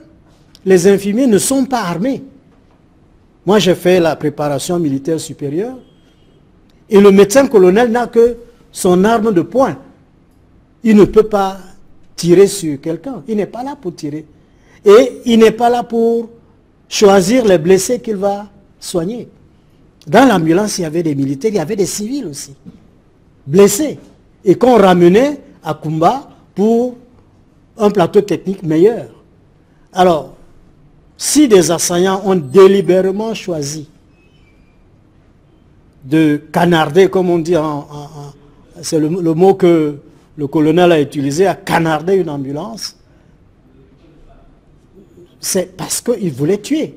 U: les infirmiers ne sont pas armés. Moi, j'ai fait la préparation militaire supérieure, et le médecin colonel n'a que son arme de poing. Il ne peut pas tirer sur quelqu'un. Il n'est pas là pour tirer. Et il n'est pas là pour choisir les blessés qu'il va soigner. Dans l'ambulance, il y avait des militaires, il y avait des civils aussi, blessés, et qu'on ramenait à Kumba pour un plateau technique meilleur. Alors, si des assaillants ont délibérément choisi de canarder, comme on dit, c'est le mot que le colonel a utilisé, à canarder une ambulance, c'est parce qu'ils voulaient tuer.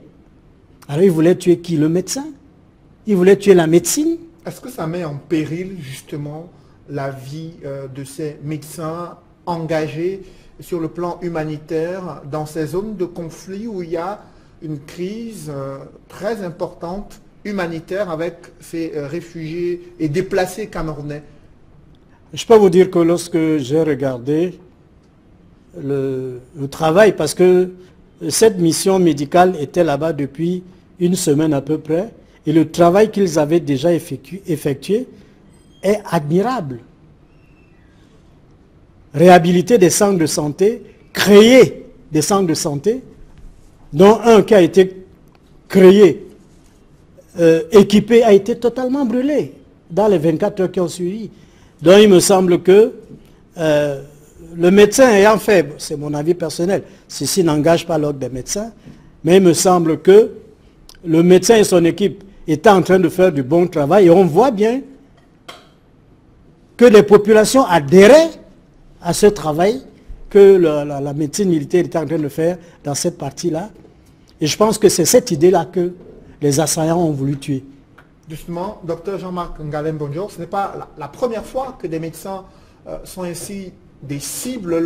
U: Alors ils voulaient tuer qui? Le médecin? Ils voulaient tuer la médecine?
A: Est-ce que ça met en péril justement la vie de ces médecins engagés sur le plan humanitaire dans ces zones de conflit où il y a une crise très importante humanitaire avec ces réfugiés et déplacés camerounais?
U: Je peux vous dire que lorsque j'ai regardé le travail, parce que cette mission médicale était là-bas depuis une semaine à peu près, et le travail qu'ils avaient déjà effectué est admirable. Réhabiliter des centres de santé, créer des centres de santé, dont un qui a été créé, équipé, a été totalement brûlé dans les 24 heures qui ont suivi. Donc il me semble que le médecin ayant fait, c'est mon avis personnel, ceci n'engage pas l'ordre des médecins, mais il me semble que le médecin et son équipe étaient en train de faire du bon travail et on voit bien que les populations adhéraient à ce travail que la médecine militaire était en train de faire dans cette partie-là. Et je pense que c'est cette idée-là que les assaillants ont voulu tuer.
A: Justement, docteur Jean-Marc Ngalem, bonjour. Ce n'est pas la première fois que des médecins sont ainsi des cibles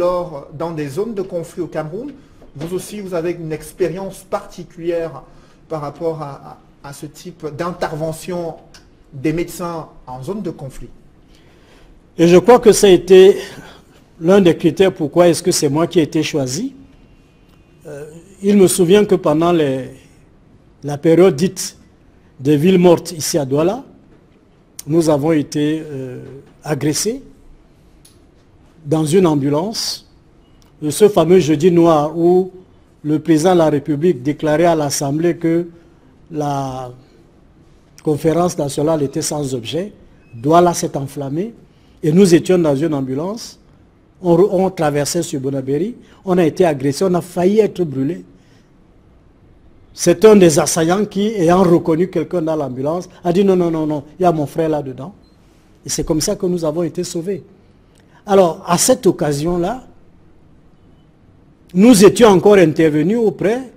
A: dans des zones de conflit au Cameroun. Vous aussi, vous avez une expérience particulière par rapport à ce type d'intervention des médecins en zone de conflit.
U: Et je crois que ça a été l'un des critères pourquoi est-ce que c'est moi qui ai été choisi. Il me souvient que pendant la période dite des villes mortes ici à Douala, nous avons été agressés dans une ambulance, ce fameux jeudi noir où le président de la République déclarait à l'Assemblée que la conférence nationale était sans objet. Douala s'est enflammé et nous étions dans une ambulance, on traversait sur Bonaberi, on a été agressé, on a failli être brûlé. C'est un des assaillants qui, ayant reconnu quelqu'un dans l'ambulance, a dit non, non, non, non, il y a mon frère là-dedans. Et c'est comme ça que nous avons été sauvés. Alors, à cette occasion-là, nous étions encore intervenus auprès.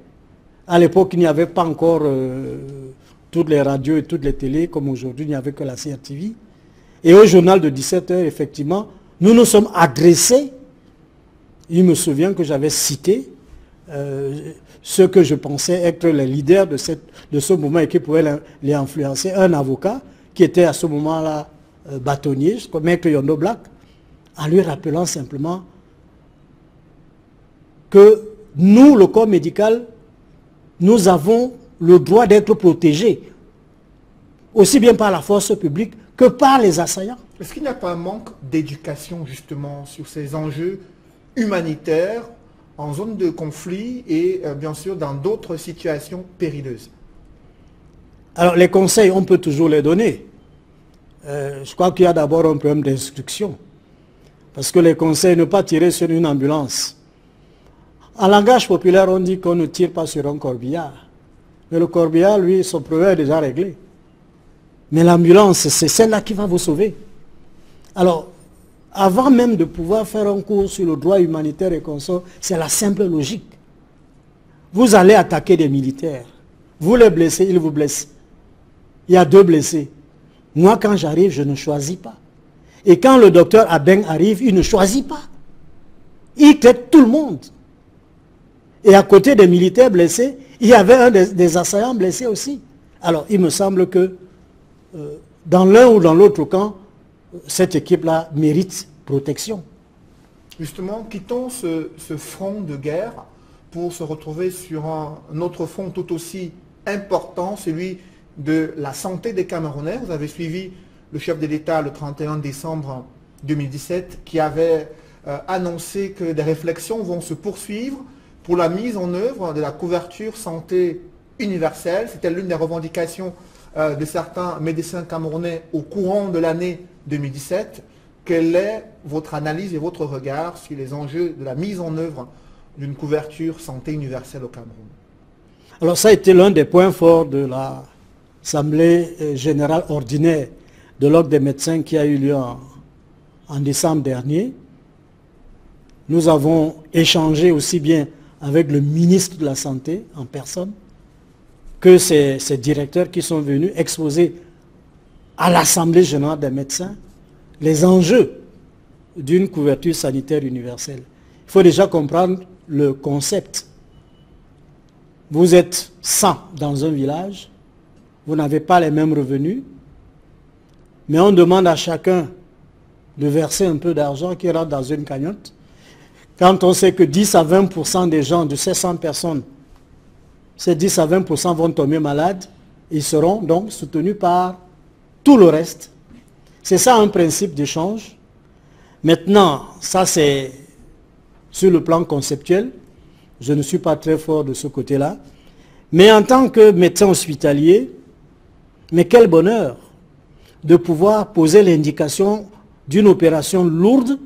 U: À l'époque, il n'y avait pas encore toutes les radios et toutes les télés, comme aujourd'hui, il n'y avait que la CRTV. Et au journal de 17 h, effectivement, nous nous sommes adressés. Il me souvient que j'avais cité ceux que je pensais être les leaders de ce mouvement et qui pouvaient les influencer. Un avocat qui était à ce moment-là bâtonnier, Maître Yondo Black, en lui rappelant simplement que nous, le corps médical, nous avons le droit d'être protégés, aussi bien par la force publique que par les assaillants.
A: Est-ce qu'il n'y a pas un manque d'éducation justement sur ces enjeux humanitaires en zone de conflit et bien sûr dans d'autres situations périlleuses?
U: Alors les conseils, on peut toujours les donner. Je crois qu'il y a d'abord un problème d'instruction. Parce que les conseils, ne pas tirer sur une ambulance. En langage populaire, on dit qu'on ne tire pas sur un corbillard. Mais le corbillard, lui, son problème est déjà réglé. Mais l'ambulance, c'est celle-là qui va vous sauver. Alors, avant même de pouvoir faire un cours sur le droit humanitaire et consort, c'est la simple logique. Vous allez attaquer des militaires. Vous les blessez, ils vous blessent. Il y a 2 blessés. Moi, quand j'arrive, je ne choisis pas. Et quand le docteur Abeng arrive, il ne choisit pas. Il traite tout le monde. Et à côté des militaires blessés, il y avait un des assaillants blessés aussi. Alors, il me semble que dans l'un ou dans l'autre camp, cette équipe-là mérite protection.
A: Justement, quittons ce front de guerre pour se retrouver sur un autre front tout aussi important, celui de la santé des Camerounais. Vous avez suivi le chef de l'État le 31 décembre 2017 qui avait annoncé que des réflexions vont se poursuivre pour la mise en œuvre de la couverture santé universelle. C'était l'une des revendications de certains médecins camerounais au courant de l'année 2017, quelle est votre analyse et votre regard sur les enjeux de la mise en œuvre d'une couverture santé universelle au Cameroun?
U: Alors ça a été l'un des points forts de l'Assemblée générale ordinaire de l'Ordre des médecins qui a eu lieu en décembre dernier. Nous avons échangé aussi bien avec le ministre de la Santé en personne que ces directeurs qui sont venus exposer à l'Assemblée générale des médecins les enjeux d'une couverture sanitaire universelle. Il faut déjà comprendre le concept. Vous êtes 100 dans un village, vous n'avez pas les mêmes revenus, mais on demande à chacun de verser un peu d'argent qui rentre dans une cagnotte. Quand on sait que 10 à 20% des gens de ces 100 personnes, ces 10 à 20% vont tomber malades, ils seront donc soutenus par tout le reste. C'est ça un principe d'échange. Maintenant, ça c'est sur le plan conceptuel. Je ne suis pas très fort de ce côté-là. Mais en tant que médecin hospitalier, mais quel bonheur de pouvoir poser l'indication d'une opération lourde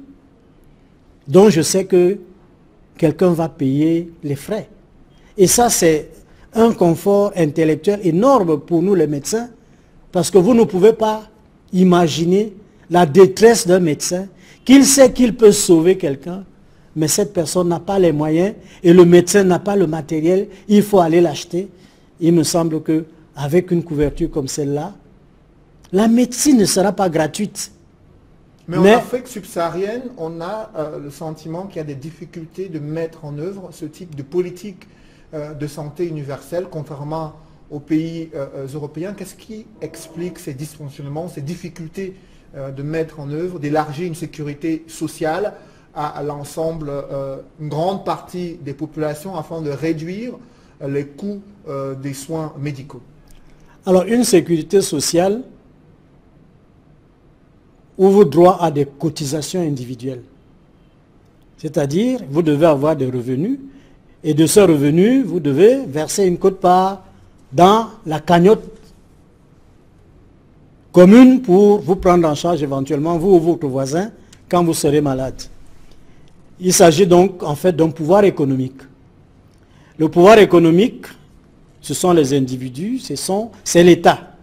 U: dont je sais que quelqu'un va payer les frais. Et ça, c'est un confort intellectuel énorme pour nous les médecins, parce que vous ne pouvez pas imaginer la détresse d'un médecin, qu'il sait qu'il peut sauver quelqu'un, mais cette personne n'a pas les moyens et le médecin n'a pas le matériel, il faut aller l'acheter. Il me semble qu'avec une couverture comme celle-là, la médecine ne sera pas gratuite.
A: Mais en Afrique subsaharienne, on a le sentiment qu'il y a des difficultés de mettre en œuvre ce type de politique de santé universelle, contrairement aux pays européens. Qu'est-ce qui explique ces dysfonctionnements, ces difficultés de mettre en œuvre, d'élargir une sécurité sociale à l'ensemble, une grande partie des populations afin de réduire les coûts des soins médicaux?
U: Alors, une sécurité sociale ouvre droit à des cotisations individuelles. C'est-à-dire, vous devez avoir des revenus, et de ce revenu, vous devez verser une quote-part dans la cagnotte commune pour vous prendre en charge éventuellement, vous ou votre voisin, quand vous serez malade. Il s'agit donc en fait d'un pouvoir économique. Le pouvoir économique, ce sont les individus, c'est l'État.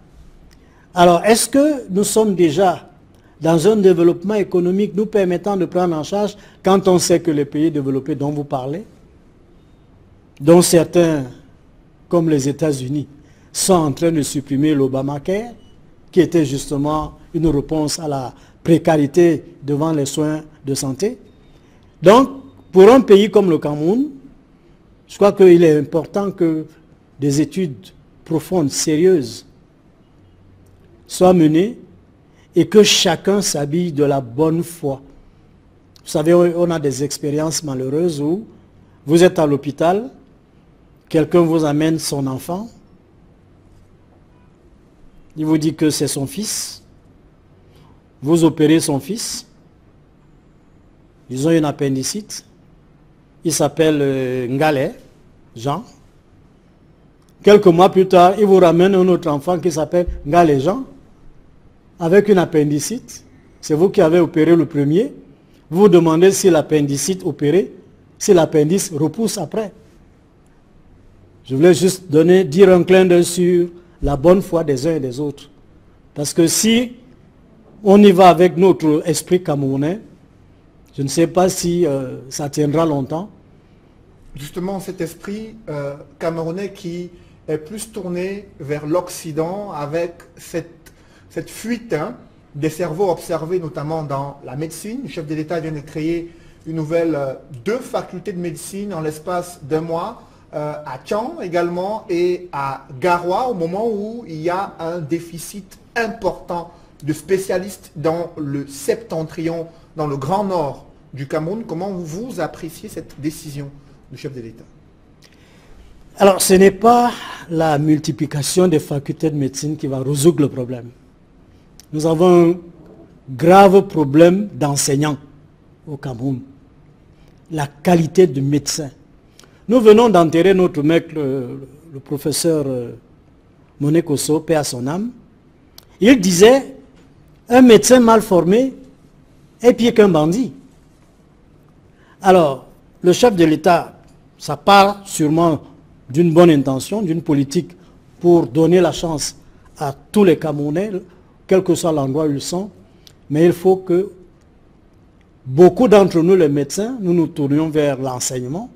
U: Alors, est-ce que nous sommes déjà dans un développement économique nous permettant de prendre en charge quand on sait que les pays développés dont vous parlez, dont certains, comme les États-Unis, sont en train de supprimer l'Obamacare, qui était justement une réponse à la précarité devant les soins de santé. Donc, pour un pays comme le Cameroun, je crois qu'il est important que des études profondes, sérieuses, soient menées et que chacun s'habille de la bonne foi. Vous savez, on a des expériences malheureuses où vous êtes à l'hôpital, quelqu'un vous amène son enfant, il vous dit que c'est son fils, vous opérez son fils, ils ont une appendicite, il s'appelle Ngalé, Jean. Quelques mois plus tard, il vous ramène un autre enfant qui s'appelle Ngalé Jean, avec une appendicite. C'est vous qui avez opéré le premier. Vous vous demandez si l'appendicite opéré, si l'appendice repousse après. Je voulais juste dire un clin d'œil sur la bonne foi des uns et des autres. Parce que si on y va avec notre esprit camerounais, je ne sais pas si ça tiendra longtemps.
A: Justement, cet esprit camerounais qui est plus tourné vers l'Occident avec cette fuite des cerveaux observés notamment dans la médecine. Le chef de l'État vient de créer une nouvelle 2 facultés de médecine en l'espace d'1 mois, à Tian également et à Garoua, au moment où il y a un déficit important de spécialistes dans le septentrion, dans le grand nord du Cameroun. Comment vous appréciez cette décision du chef de l'État?
U: Alors, ce n'est pas la multiplication des facultés de médecine qui va résoudre le problème. Nous avons un grave problème d'enseignants au Cameroun. La qualité de médecin. Nous venons d'enterrer notre maître, le professeur Monekoso, paix à son âme. Il disait, un médecin mal formé est pire qu'un bandit. Alors, le chef de l'État, ça part sûrement d'une bonne intention, d'une politique pour donner la chance à tous les Camerounais, quel que soit l'endroit où ils sont, mais il faut que beaucoup d'entre nous, les médecins, nous nous tournions vers l'enseignement,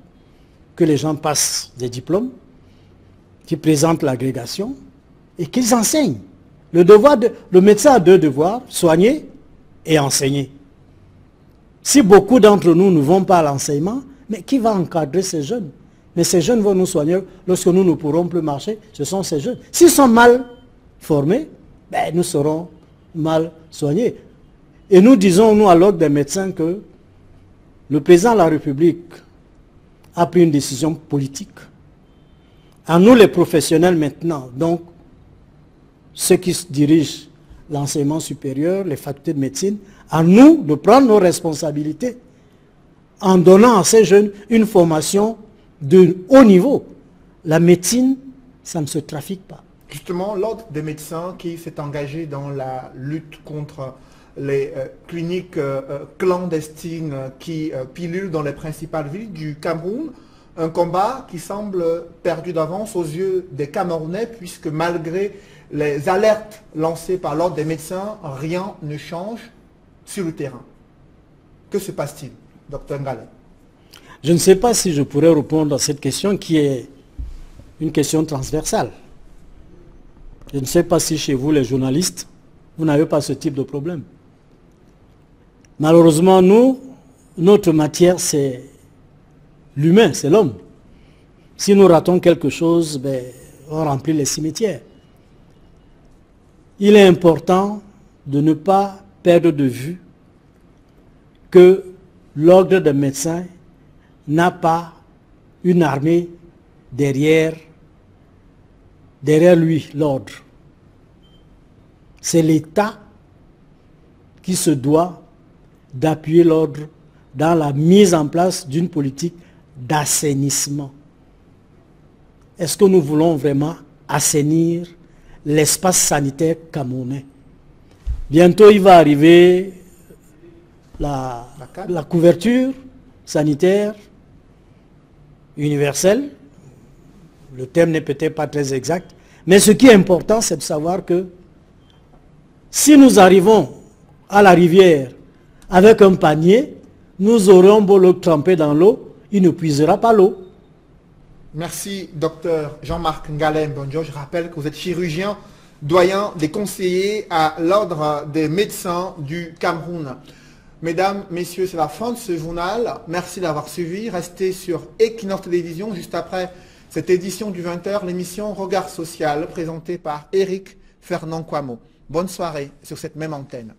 U: que les gens passent des diplômes, qu'ils présentent l'agrégation et qu'ils enseignent. Le médecin a deux devoirs, soigner et enseigner. Si beaucoup d'entre nous ne vont pas à l'enseignement, mais qui va encadrer ces jeunes? Mais ces jeunes vont nous soigner lorsque nous ne pourrons plus marcher. Ce sont ces jeunes. S'ils sont mal formés, ben, nous serons mal soignés. Et nous disons, nous, à l'ordre des médecins, que le président de la République a pris une décision politique. À nous, les professionnels maintenant, donc ceux qui dirigent l'enseignement supérieur, les facultés de médecine, à nous de prendre nos responsabilités en donnant à ces jeunes une formation de haut niveau. La médecine, ça ne se trafique pas.
A: Justement, l'ordre des médecins qui s'est engagé dans la lutte contre les cliniques clandestines qui pilulent dans les principales villes du Cameroun, un combat qui semble perdu d'avance aux yeux des Camerounais, puisque malgré les alertes lancées par l'ordre des médecins, rien ne change sur le terrain. Que se passe-t-il, Dr Ngalem?
U: Je ne sais pas si je pourrais répondre à cette question qui est une question transversale. Je ne sais pas si chez vous, les journalistes, vous n'avez pas ce type de problème. Malheureusement, nous, notre matière, c'est l'humain, c'est l'homme. Si nous ratons quelque chose, ben, on remplit les cimetières. Il est important de ne pas perdre de vue que l'ordre des médecins n'a pas une armée derrière lui, l'ordre. C'est l'État qui se doit d'appuyer l'ordre dans la mise en place d'une politique d'assainissement. Est-ce que nous voulons vraiment assainir l'espace sanitaire camerounais? Bientôt, il va arriver la couverture sanitaire universelle. Le terme n'est peut-être pas très exact. Mais ce qui est important, c'est de savoir que si nous arrivons à la rivière avec un panier, nous aurons beau le tremper dans l'eau, il ne puisera pas l'eau.
A: Merci, docteur Jean-Marc Ngalem. Bonjour, je rappelle que vous êtes chirurgien, doyen des conseillers à l'ordre des médecins du Cameroun. Mesdames, messieurs, c'est la fin de ce journal. Merci d'avoir suivi. Restez sur Equinox Télévision. Juste après cette édition du 20h, l'émission Regard Social, présentée par Éric Fernand Kouamo. Bonne soirée sur cette même antenne.